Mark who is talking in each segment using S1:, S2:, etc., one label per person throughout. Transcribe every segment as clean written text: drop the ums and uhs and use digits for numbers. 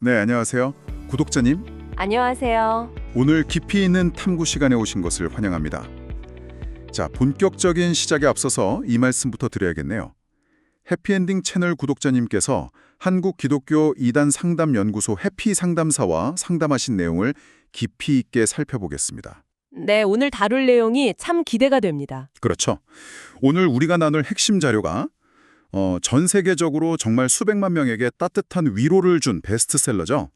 S1: 네, 안녕하세요. 구독자님,
S2: 안녕하세요.
S1: 오늘 깊이 있는 탐구 시간에 오신 것을 환영합니다. 자, 본격적인 시작에 앞서서 이 말씀부터 드려야겠네요. 해피엔딩 채널 구독자님께서 한국 기독교 이단 상담연구소 해피 상담사와 상담하신 내용을 깊이 있게 살펴보겠습니다.
S2: 네, 오늘 다룰 내용이 참 기대가 됩니다.
S1: 그렇죠. 오늘 우리가 나눌 핵심 자료가 전 세계적으로 정말 수백만 명에게 따뜻한 위로를 준 베스트셀러죠.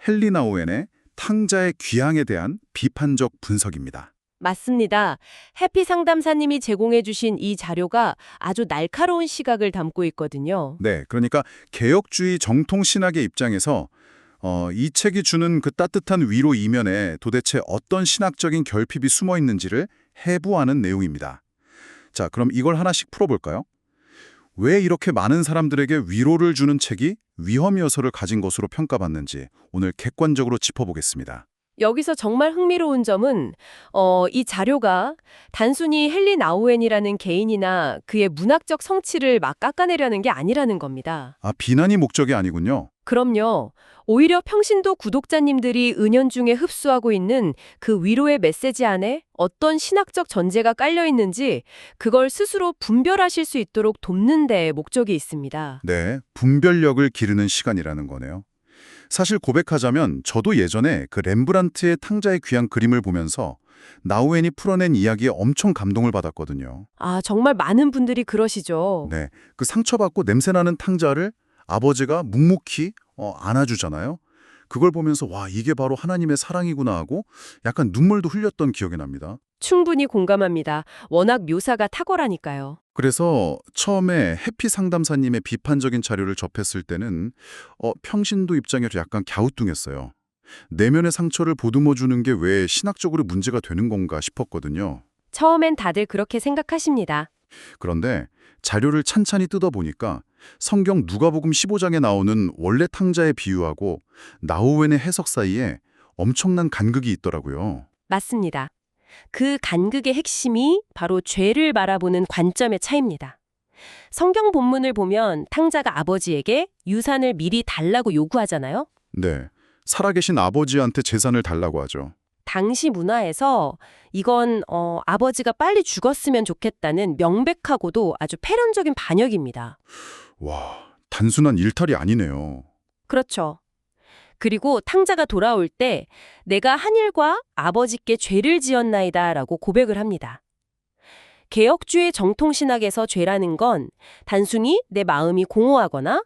S1: 헨리 나우엔의 탕자의 귀향에 대한 비판적 분석입니다.
S2: 맞습니다. 해피 상담사님이 제공해 주신 이 자료가 아주 날카로운 시각을 담고 있거든요.
S1: 네, 그러니까 개혁주의 정통 신학의 입장에서 이 책이 주는 그 따뜻한 위로 이면에 도대체 어떤 신학적인 결핍이 숨어 있는지를 해부하는 내용입니다. 자, 그럼 이걸 하나씩 풀어볼까요? 왜 이렇게 많은 사람들에게 위로를 주는 책이 위험 요소를 가진 것으로 평가받는지 오늘 객관적으로 짚어보겠습니다.
S2: 여기서 정말 흥미로운 점은 이 자료가 단순히 헨리 나우엔이라는 개인이나 그의 문학적 성취를 막 깎아내려는 게 아니라는 겁니다.
S1: 아, 비난이 목적이 아니군요.
S2: 그럼요. 오히려 평신도 구독자님들이 은연중에 흡수하고 있는 그 위로의 메시지 안에 어떤 신학적 전제가 깔려 있는지 그걸 스스로 분별하실 수 있도록 돕는 데 목적이 있습니다.
S1: 네, 분별력을 기르는 시간이라는 거네요. 사실 고백하자면 저도 예전에 그 렘브란트의 탕자의 귀한 그림을 보면서 나우엔이 풀어낸 이야기에 엄청 감동을 받았거든요.
S2: 아, 정말 많은 분들이 그러시죠.
S1: 네, 그 상처받고 냄새나는 탕자를 아버지가 묵묵히 안아주잖아요. 그걸 보면서 와, 이게 바로 하나님의 사랑이구나 하고 약간 눈물도 흘렸던 기억이 납니다.
S2: 충분히 공감합니다. 워낙 묘사가 탁월하니까요.
S1: 그래서 처음에 해피 상담사님의 비판적인 자료를 접했을 때는 평신도 입장에서 약간 갸우뚱했어요. 내면의 상처를 보듬어주는 게 왜 신학적으로 문제가 되는 건가 싶었거든요.
S2: 처음엔 다들 그렇게 생각하십니다.
S1: 그런데 자료를 찬찬히 뜯어보니까 성경 누가복음 15장에 나오는 원래 탕자의 비유하고 나우엔의 해석 사이에 엄청난 간극이 있더라고요.
S2: 맞습니다. 그 간극의 핵심이 바로 죄를 바라보는 관점의 차이입니다. 성경 본문을 보면 탕자가 아버지에게 유산을 미리 달라고 요구하잖아요.
S1: 네, 살아계신 아버지한테 재산을 달라고 하죠.
S2: 당시 문화에서 이건 아버지가 빨리 죽었으면 좋겠다는 명백하고도 아주 패륜적인 반역입니다.
S1: 와, 단순한 일탈이 아니네요.
S2: 그렇죠. 그리고 탕자가 돌아올 때 내가 한 일과 아버지께 죄를 지었나이다 라고 고백을 합니다. 개혁주의 정통신학에서 죄라는 건 단순히 내 마음이 공허하거나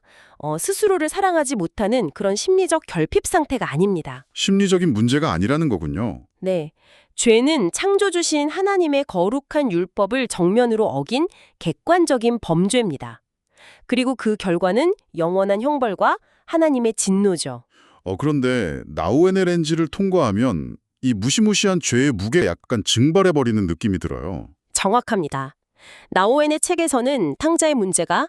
S2: 스스로를 사랑하지 못하는 그런 심리적 결핍 상태가 아닙니다.
S1: 심리적인 문제가 아니라는 거군요.
S2: 네. 죄는 창조주신 하나님의 거룩한 율법을 정면으로 어긴 객관적인 범죄입니다. 그리고 그 결과는 영원한 형벌과 하나님의 진노죠.
S1: 그런데 나우엔의 렌즈를 통과하면 이 무시무시한 죄의 무게 약간 증발해버리는 느낌이 들어요.
S2: 정확합니다. 나우엔의 책에서는 탕자의 문제가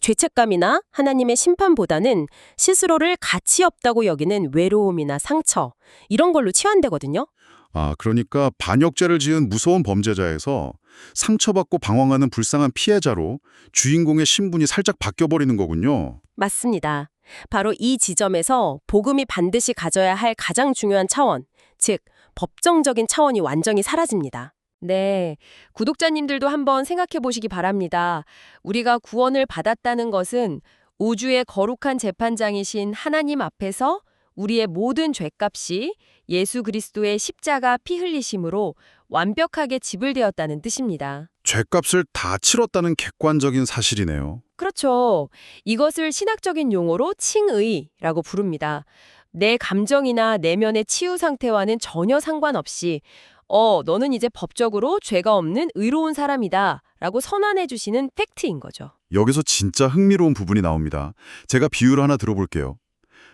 S2: 죄책감이나 하나님의 심판보다는 스스로를 가치 없다고 여기는 외로움이나 상처 이런 걸로 치환되거든요.
S1: 아, 그러니까 반역죄를 지은 무서운 범죄자에서 상처받고 방황하는 불쌍한 피해자로 주인공의 신분이 살짝 바뀌어버리는 거군요.
S2: 맞습니다. 바로 이 지점에서 복음이 반드시 가져야 할 가장 중요한 차원, 즉 법정적인 차원이 완전히 사라집니다. 네, 구독자님들도 한번 생각해 보시기 바랍니다. 우리가 구원을 받았다는 것은 우주의 거룩한 재판장이신 하나님 앞에서 우리의 모든 죄값이 예수 그리스도의 십자가 피 흘리심으로 완벽하게 지불되었다는 뜻입니다.
S1: 죄값을 다 치렀다는 객관적인 사실이네요.
S2: 그렇죠. 이것을 신학적인 용어로 칭의라고 부릅니다. 내 감정이나 내면의 치유 상태와는 전혀 상관없이 너는 이제 법적으로 죄가 없는 의로운 사람이다 라고 선언해 주시는 팩트인 거죠.
S1: 여기서 진짜 흥미로운 부분이 나옵니다. 제가 비유를 하나 들어볼게요.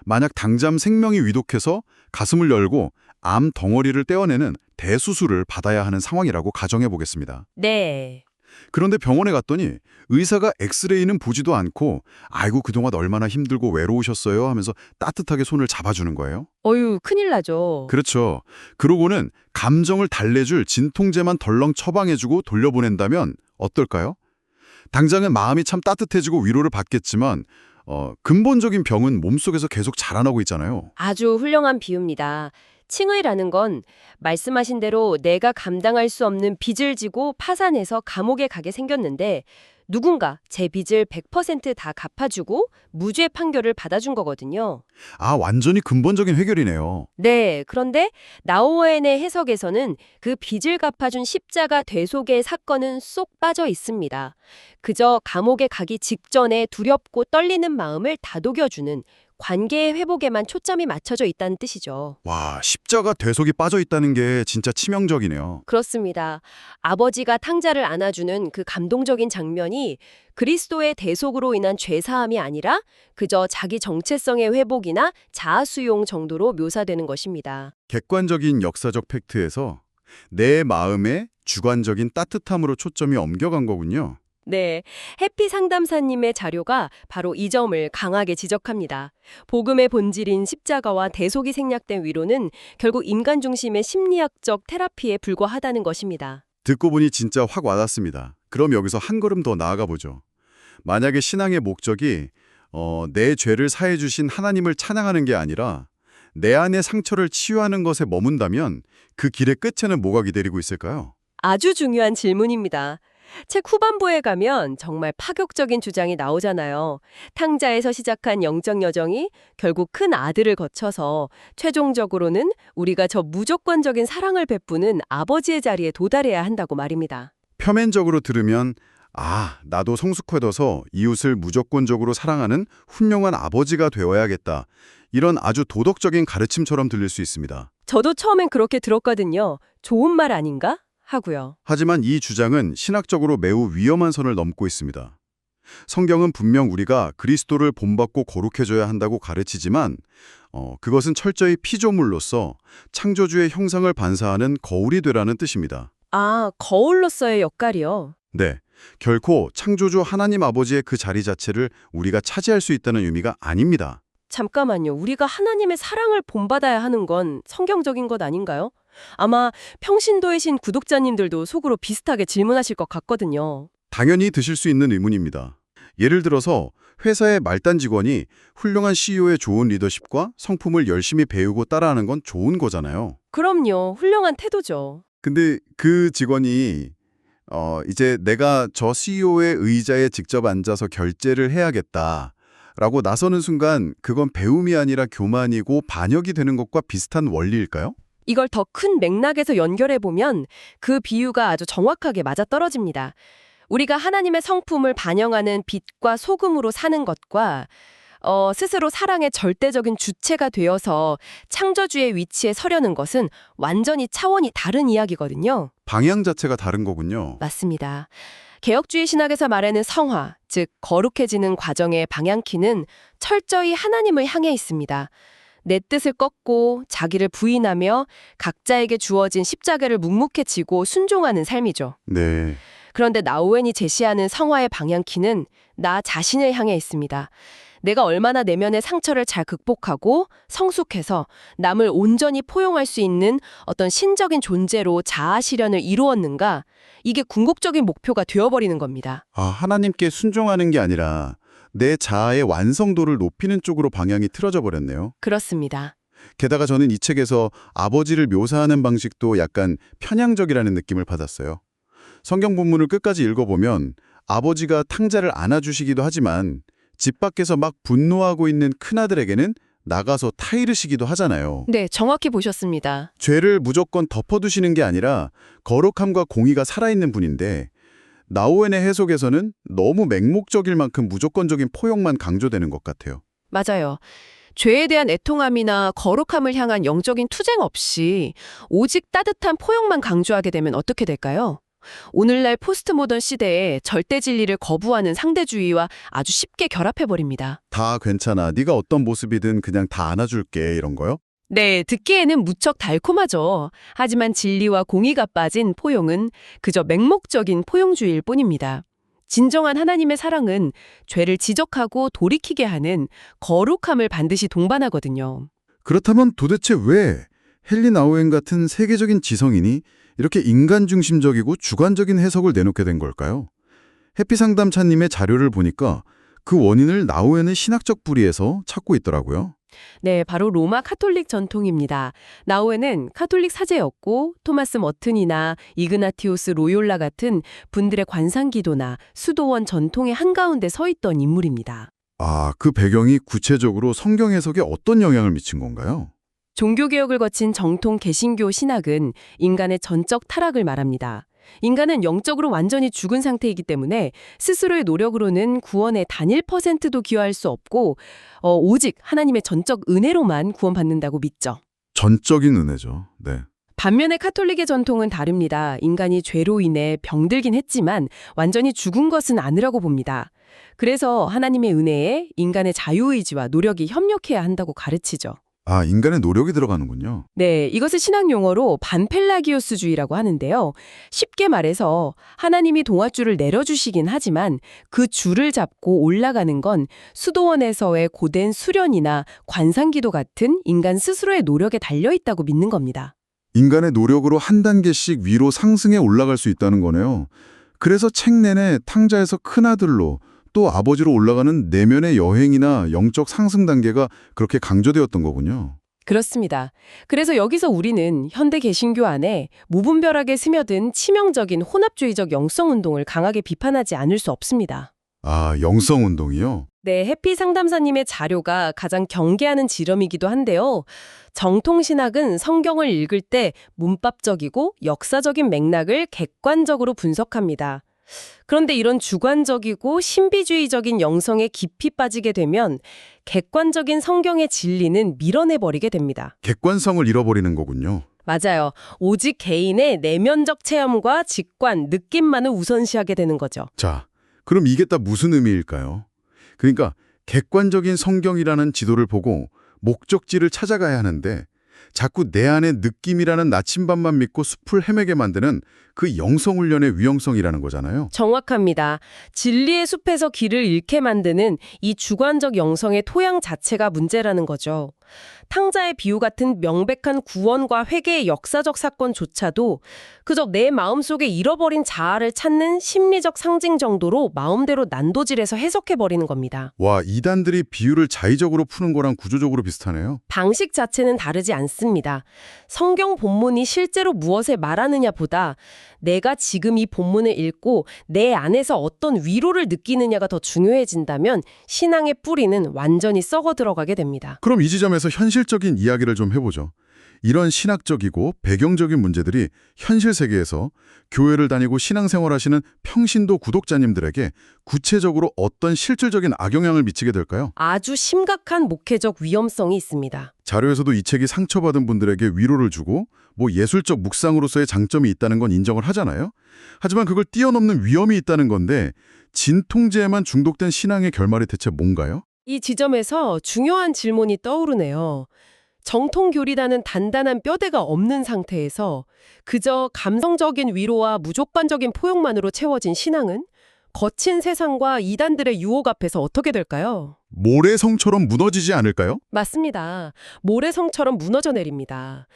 S1: 만약 당장 생명이 위독해서 가슴을 열고 암 덩어리를 떼어내는 대수술을 받아야 하는 상황이라고 가정해 보겠습니다.
S2: 네.
S1: 그런데 병원에 갔더니 의사가 엑스레이는 보지도 않고 아이고 그동안 얼마나 힘들고 외로우셨어요 하면서 따뜻하게 손을 잡아주는 거예요.
S2: 어휴, 큰일 나죠.
S1: 그렇죠. 그러고는 감정을 달래줄 진통제만 덜렁 처방해주고 돌려보낸다면 어떨까요? 당장은 마음이 참 따뜻해지고 위로를 받겠지만 근본적인 병은 몸속에서 계속 자라나고 있잖아요.
S2: 아주 훌륭한 비유입니다. 칭의라는 건 말씀하신 대로 내가 감당할 수 없는 빚을 지고 파산해서 감옥에 가게 생겼는데 누군가 제 빚을 100%다 갚아주고 무죄 판결을 받아준 거거든요.
S1: 아, 완전히 근본적인 해결이네요.
S2: 네, 그런데 나우엔의 해석에서는 그 빚을 갚아준 십자가 되속의 사건은 쏙 빠져 있습니다. 그저 감옥에 가기 직전에 두렵고 떨리는 마음을 다독여주는 관계의 회복에만 초점이 맞춰져 있다는 뜻이죠.
S1: 와, 십자가 대속이 빠져 있다는 게 진짜 치명적이네요.
S2: 그렇습니다. 아버지가 탕자를 안아주는 그 감동적인 장면이 그리스도의 대속으로 인한 죄사함이 아니라 그저 자기 정체성의 회복이나 자아 수용 정도로 묘사되는 것입니다.
S1: 객관적인 역사적 팩트에서 내 마음의 주관적인 따뜻함으로 초점이 옮겨간 거군요.
S2: 네, 해피 상담사님의 자료가 바로 이 점을 강하게 지적합니다. 복음의 본질인 십자가와 대속이 생략된 위로는 결국 인간 중심의 심리학적 테라피에 불과하다는 것입니다.
S1: 듣고 보니 진짜 확 와닿습니다. 그럼 여기서 한 걸음 더 나아가 보죠. 만약에 신앙의 목적이 내 죄를 사해 주신 하나님을 찬양하는 게 아니라 내 안의 상처를 치유하는 것에 머문다면 그 길의 끝에는 뭐가 기다리고 있을까요?
S2: 아주 중요한 질문입니다. 책 후반부에 가면 정말 파격적인 주장이 나오잖아요. 탕자에서 시작한 영적 여정이 결국 큰 아들을 거쳐서 최종적으로는 우리가 저 무조건적인 사랑을 베푸는 아버지의 자리에 도달해야 한다고 말입니다.
S1: 표면적으로 들으면 나도 성숙해져서 이웃을 무조건적으로 사랑하는 훌륭한 아버지가 되어야겠다. 이런 아주 도덕적인 가르침처럼 들릴 수 있습니다.
S2: 저도 처음엔 그렇게 들었거든요. 좋은 말 아닌가? 하고요.
S1: 하지만 이 주장은 신학적으로 매우 위험한 선을 넘고 있습니다. 성경은 분명 우리가 그리스도를 본받고 거룩해져야 한다고 가르치지만 그것은 철저히 피조물로서 창조주의 형상을 반사하는 거울이 되라는 뜻입니다.
S2: 아, 거울로서의 역할이요.
S1: 네, 결코 창조주 하나님 아버지의 그 자리 자체를 우리가 차지할 수 있다는 의미가 아닙니다.
S2: 잠깐만요. 우리가 하나님의 사랑을 본받아야 하는 건 성경적인 것 아닌가요? 아마 평신도이신 구독자님들도 속으로 비슷하게 질문하실 것 같거든요.
S1: 당연히 드실 수 있는 의문입니다. 예를 들어서 회사의 말단 직원이 훌륭한 CEO의 좋은 리더십과 성품을 열심히 배우고 따라하는 건 좋은 거잖아요.
S2: 그럼요. 훌륭한 태도죠.
S1: 근데 그 직원이 이제 내가 저 CEO의 의자에 직접 앉아서 결제를 해야겠다라고 나서는 순간 그건 배움이 아니라 교만이고 반역이 되는 것과 비슷한 원리일까요?
S2: 이걸 더 큰 맥락에서 연결해보면 그 비유가 아주 정확하게 맞아떨어집니다. 우리가 하나님의 성품을 반영하는 빛과 소금으로 사는 것과 스스로 사랑의 절대적인 주체가 되어서 창조주의 위치에 서려는 것은 완전히 차원이 다른 이야기거든요.
S1: 방향 자체가 다른 거군요.
S2: 맞습니다. 개혁주의 신학에서 말하는 성화, 즉 거룩해지는 과정의 방향키는 철저히 하나님을 향해 있습니다. 내 뜻을 꺾고 자기를 부인하며 각자에게 주어진 십자가를 묵묵히 지고 순종하는 삶이죠.
S1: 네.
S2: 그런데 나우엔이 제시하는 성화의 방향키는 나 자신을 향해 있습니다. 내가 얼마나 내면의 상처를 잘 극복하고 성숙해서 남을 온전히 포용할 수 있는 어떤 신적인 존재로 자아 실현을 이루었는가, 이게 궁극적인 목표가 되어버리는 겁니다.
S1: 하나님께 순종하는 게 아니라 내 자아의 완성도를 높이는 쪽으로 방향이 틀어져 버렸네요.
S2: 그렇습니다.
S1: 게다가 저는 이 책에서 아버지를 묘사하는 방식도 약간 편향적이라는 느낌을 받았어요. 성경 본문을 끝까지 읽어보면 아버지가 탕자를 안아주시기도 하지만 집 밖에서 막 분노하고 있는 큰아들에게는 나가서 타이르시기도 하잖아요.
S2: 네, 정확히 보셨습니다.
S1: 죄를 무조건 덮어두시는 게 아니라 거룩함과 공의가 살아있는 분인데 나우엔의 해석에서는 너무 맹목적일 만큼 무조건적인 포용만 강조되는 것 같아요.
S2: 맞아요. 죄에 대한 애통함이나 거룩함을 향한 영적인 투쟁 없이 오직 따뜻한 포용만 강조하게 되면 어떻게 될까요? 오늘날 포스트 모던 시대에 절대 진리를 거부하는 상대주의와 아주 쉽게 결합해버립니다.
S1: 다 괜찮아. 네가 어떤 모습이든 그냥 다 안아줄게 이런 거요?
S2: 네, 듣기에는 무척 달콤하죠. 하지만 진리와 공의가 빠진 포용은 그저 맹목적인 포용주의일 뿐입니다. 진정한 하나님의 사랑은 죄를 지적하고 돌이키게 하는 거룩함을 반드시 동반하거든요.
S1: 그렇다면 도대체 왜 헨리 나우엔 같은 세계적인 지성인이 이렇게 인간 중심적이고 주관적인 해석을 내놓게 된 걸까요? 해피상담차님의 자료를 보니까 그 원인을 나우에는 신학적 뿌리에서 찾고 있더라고요.
S2: 네, 바로 로마 카톨릭 전통입니다. 나우에는 카톨릭 사제였고 토마스 머튼이나 이그나티오스 로욜라 같은 분들의 관상기도나 수도원 전통의 한가운데 서 있던 인물입니다.
S1: 아, 그 배경이 구체적으로 성경 해석에 어떤 영향을 미친 건가요?
S2: 종교개혁을 거친 정통 개신교 신학은 인간의 전적 타락을 말합니다. 인간은 영적으로 완전히 죽은 상태이기 때문에 스스로의 노력으로는 구원의 단 1%도 기여할 수 없고 오직 하나님의 전적 은혜로만 구원받는다고 믿죠.
S1: 전적인 은혜죠. 네.
S2: 반면에 카톨릭의 전통은 다릅니다. 인간이 죄로 인해 병들긴 했지만 완전히 죽은 것은 아니라고 봅니다. 그래서 하나님의 은혜에 인간의 자유의지와 노력이 협력해야 한다고 가르치죠.
S1: 아, 인간의 노력이 들어가는군요.
S2: 네, 이것을 신학 용어로 반펠라기오스주의라고 하는데요. 쉽게 말해서 하나님이 동아줄을 내려주시긴 하지만 그 줄을 잡고 올라가는 건 수도원에서의 고된 수련이나 관상기도 같은 인간 스스로의 노력에 달려있다고 믿는 겁니다.
S1: 인간의 노력으로 한 단계씩 위로 상승해 올라갈 수 있다는 거네요. 그래서 책 내내 탕자에서 큰아들로 또 아버지로 올라가는 내면의 여행이나 영적 상승 단계가 그렇게 강조되었던 거군요.
S2: 그렇습니다. 그래서 여기서 우리는 현대 개신교 안에 무분별하게 스며든 치명적인 혼합주의적 영성운동을 강하게 비판하지 않을 수 없습니다.
S1: 아, 영성 운동이요?
S2: 네, 해피 상담사님의 자료가 가장 경계하는 지점이기도 한데요. 정통신학은 성경을 읽을 때 문법적이고 역사적인 맥락을 객관적으로 분석합니다. 그런데 이런 주관적이고 신비주의적인 영성에 깊이 빠지게 되면 객관적인 성경의 진리는 밀어내버리게 됩니다.
S1: 객관성을 잃어버리는 거군요.
S2: 맞아요. 오직 개인의 내면적 체험과 직관, 느낌만을 우선시하게 되는 거죠.
S1: 자, 그럼 이게 다 무슨 의미일까요? 그러니까 객관적인 성경이라는 지도를 보고 목적지를 찾아가야 하는데 자꾸 내 안의 느낌이라는 나침반만 믿고 숲을 헤매게 만드는 그 영성훈련의 위험성이라는 거잖아요.
S2: 정확합니다. 진리의 숲에서 길을 잃게 만드는 이 주관적 영성의 토양 자체가 문제라는 거죠. 탕자의 비유 같은 명백한 구원과 회개의 역사적 사건조차도 그저 내 마음속에 잃어버린 자아를 찾는 심리적 상징 정도로 마음대로 난도질해서 해석해버리는 겁니다.
S1: 와, 이단들이 비유를 자의적으로 푸는 거랑 구조적으로 비슷하네요.
S2: 방식 자체는 다르지 않습니다. 성경 본문이 실제로 무엇을 말하느냐보다 내가 지금 이 본문을 읽고 내 안에서 어떤 위로를 느끼느냐가 더 중요해진다면 신앙의 뿌리는 완전히 썩어 들어가게 됩니다.
S1: 그럼 이 지점에서 현실적인 이야기를 좀 해보죠. 이런 신학적이고 배경적인 문제들이 현실 세계에서 교회를 다니고 신앙생활하시는 평신도 구독자님들에게 구체적으로 어떤 실질적인 악영향을 미치게 될까요?
S2: 아주 심각한 목회적 위험성이 있습니다.
S1: 자료에서도 이 책이 상처받은 분들에게 위로를 주고 예술적 묵상으로서의 장점이 있다는 건 인정을 하잖아요. 하지만 그걸 뛰어넘는 위험이 있다는 건데 진통제에만 중독된 신앙의 결말이 대체 뭔가요?
S2: 이 지점에서 중요한 질문이 떠오르네요. 정통교리라는 단단한 뼈대가 없는 상태에서 그저 감성적인 위로와 무조건적인 포용만으로 채워진 신앙은 거친 세상과 이단들의 유혹 앞에서 어떻게 될까요?
S1: 모래성처럼 무너지지 않을까요?
S2: 맞습니다. 모래성처럼 무너져 내립니다.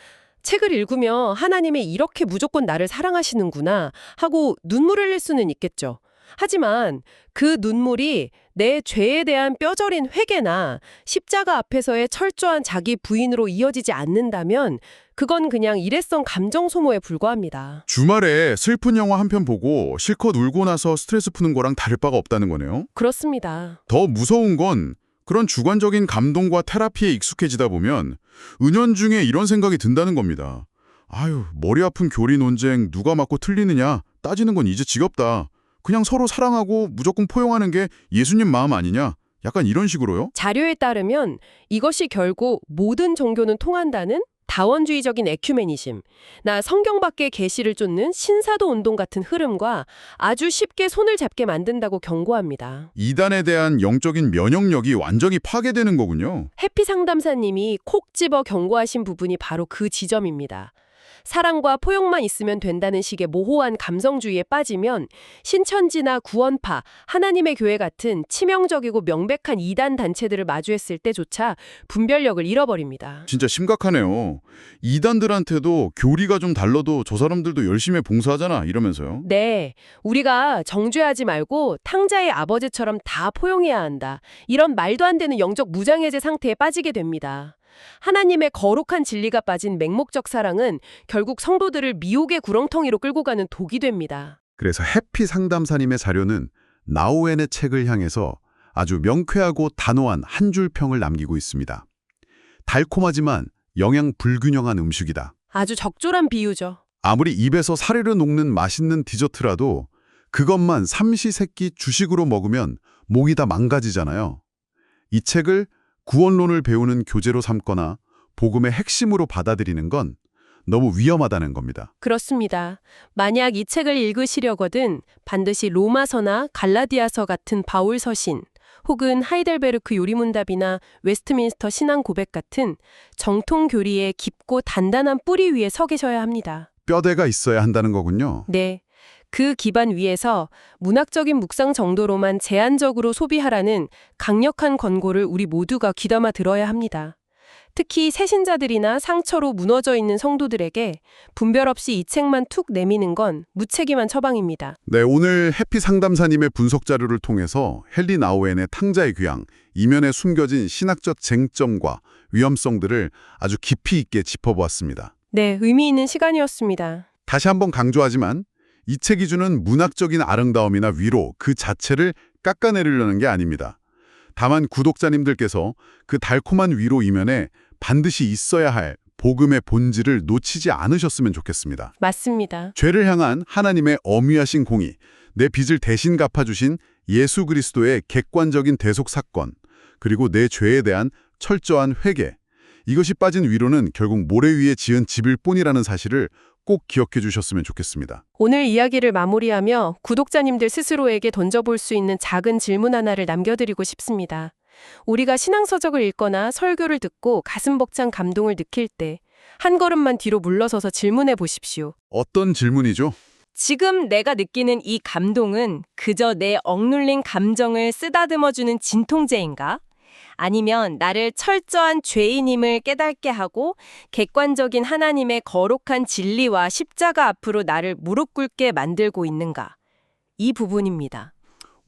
S2: 책을 읽으며 하나님이 이렇게 무조건 나를 사랑하시는구나 하고 눈물을 흘릴 수는 있겠죠. 하지만 그 눈물이 내 죄에 대한 뼈저린 회개나 십자가 앞에서의 철저한 자기 부인으로 이어지지 않는다면 그건 그냥 일회성 감정 소모에 불과합니다.
S1: 주말에 슬픈 영화 한 편 보고 실컷 울고 나서 스트레스 푸는 거랑 다를 바가 없다는 거네요.
S2: 그렇습니다.
S1: 더 무서운 건 그런 주관적인 감동과 테라피에 익숙해지다 보면 은연중에 이런 생각이 든다는 겁니다. 아유, 머리 아픈 교리 논쟁 누가 맞고 틀리느냐 따지는 건 이제 지겹다. 그냥 서로 사랑하고 무조건 포용하는 게 예수님 마음 아니냐? 약간 이런 식으로요?
S2: 자료에 따르면 이것이 결국 모든 종교는 통한다는 다원주의적인 에큐메니즘, 나 성경 밖의 계시를 쫓는 신사도 운동 같은 흐름과 아주 쉽게 손을 잡게 만든다고 경고합니다.
S1: 이단에 대한 영적인 면역력이 완전히 파괴되는 거군요.
S2: 해피 상담사님이 콕 집어 경고하신 부분이 바로 그 지점입니다. 사랑과 포용만 있으면 된다는 식의 모호한 감성주의에 빠지면 신천지나 구원파, 하나님의 교회 같은 치명적이고 명백한 이단 단체들을 마주했을 때조차 분별력을 잃어버립니다.
S1: 진짜 심각하네요. 이단들한테도 교리가 좀 달라도 저 사람들도 열심히 봉사하잖아 이러면서요.
S2: 네, 우리가 정죄하지 말고 탕자의 아버지처럼 다 포용해야 한다. 이런 말도 안 되는 영적 무장해제 상태에 빠지게 됩니다. 하나님의 거룩한 진리가 빠진 맹목적 사랑은 결국 성도들을 미혹의 구렁텅이로 끌고 가는 독이 됩니다.
S3: 그래서 해피 상담사님의 자료는 나우엔의 책을 향해서 아주 명쾌하고 단호한 한 줄 평을 남기고 있습니다. 달콤하지만 영양 불균형한 음식이다.
S2: 아주 적절한 비유죠.
S3: 아무리 입에서 사르르 녹는 맛있는 디저트라도 그것만 삼시세끼 주식으로 먹으면 목이 다 망가지잖아요. 이 책을 구원론을 배우는 교재로 삼거나 복음의 핵심으로 받아들이는 건 너무 위험하다는 겁니다.
S2: 그렇습니다. 만약 이 책을 읽으시려거든 반드시 로마서나 갈라디아서 같은 바울 서신, 혹은 하이델베르크 요리문답이나 웨스트민스터 신앙 고백 같은 정통 교리의 깊고 단단한 뿌리 위에 서 계셔야 합니다.
S3: 뼈대가 있어야 한다는 거군요.
S2: 네. 그 기반 위에서 문학적인 묵상 정도로만 제한적으로 소비하라는 강력한 권고를 우리 모두가 귀담아 들어야 합니다. 특히 새신자들이나 상처로 무너져 있는 성도들에게 분별 없이 이 책만 툭 내미는 건 무책임한 처방입니다.
S3: 네, 오늘 해피 상담사님의 분석 자료를 통해서 헨리 나우엔의 탕자의 귀향, 이면에 숨겨진 신학적 쟁점과 위험성들을 아주 깊이 있게 짚어보았습니다.
S2: 네, 의미 있는 시간이었습니다.
S3: 다시 한번 강조하지만 이 책이 주는 문학적인 아름다움이나 위로 그 자체를 깎아내리려는 게 아닙니다. 다만 구독자님들께서 그 달콤한 위로 이면에 반드시 있어야 할 복음의 본질을 놓치지 않으셨으면 좋겠습니다.
S2: 맞습니다.
S3: 죄를 향한 하나님의 엄위하신 공의, 내 빚을 대신 갚아주신 예수 그리스도의 객관적인 대속 사건, 그리고 내 죄에 대한 철저한 회개, 이것이 빠진 위로는 결국 모래 위에 지은 집일 뿐이라는 사실을 꼭 기억해 주셨으면 좋겠습니다.
S2: 오늘 이야기를 마무리하며 구독자님들 스스로에게 던져볼 수 있는 작은 질문 하나를 남겨드리고 싶습니다. 우리가 신앙서적을 읽거나 설교를 듣고 가슴 벅찬 감동을 느낄 때 한 걸음만 뒤로 물러서서 질문해 보십시오.
S3: 어떤 질문이죠?
S2: 지금 내가 느끼는 이 감동은 그저 내 억눌린 감정을 쓰다듬어주는 진통제인가? 아니면 나를 철저한 죄인임을 깨닫게 하고 객관적인 하나님의 거룩한 진리와 십자가 앞으로 나를 무릎 꿇게 만들고 있는가? 이 부분입니다.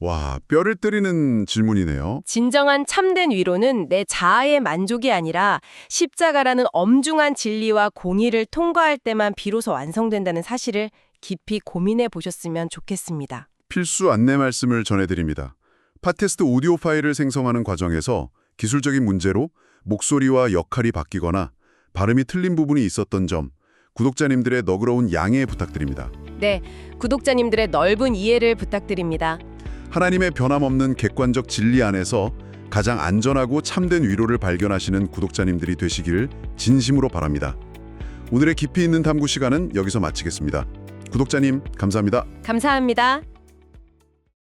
S3: 와, 뼈를 때리는 질문이네요.
S2: 진정한 참된 위로는 내 자아의 만족이 아니라 십자가라는 엄중한 진리와 공의를 통과할 때만 비로소 완성된다는 사실을 깊이 고민해 보셨으면 좋겠습니다.
S3: 필수 안내 말씀을 전해드립니다. 팟캐스트 오디오 파일을 생성하는 과정에서 기술적인 문제로 목소리와 역할이 바뀌거나 발음이 틀린 부분이 있었던 점, 구독자님들의 너그러운 양해 부탁드립니다.
S2: 네, 구독자님들의 넓은 이해를 부탁드립니다.
S3: 하나님의 변함없는 객관적 진리 안에서 가장 안전하고 참된 위로를 발견하시는 구독자님들이 되시기를 진심으로 바랍니다. 오늘의 깊이 있는 탐구 시간은 여기서 마치겠습니다. 구독자님, 감사합니다.
S2: 감사합니다.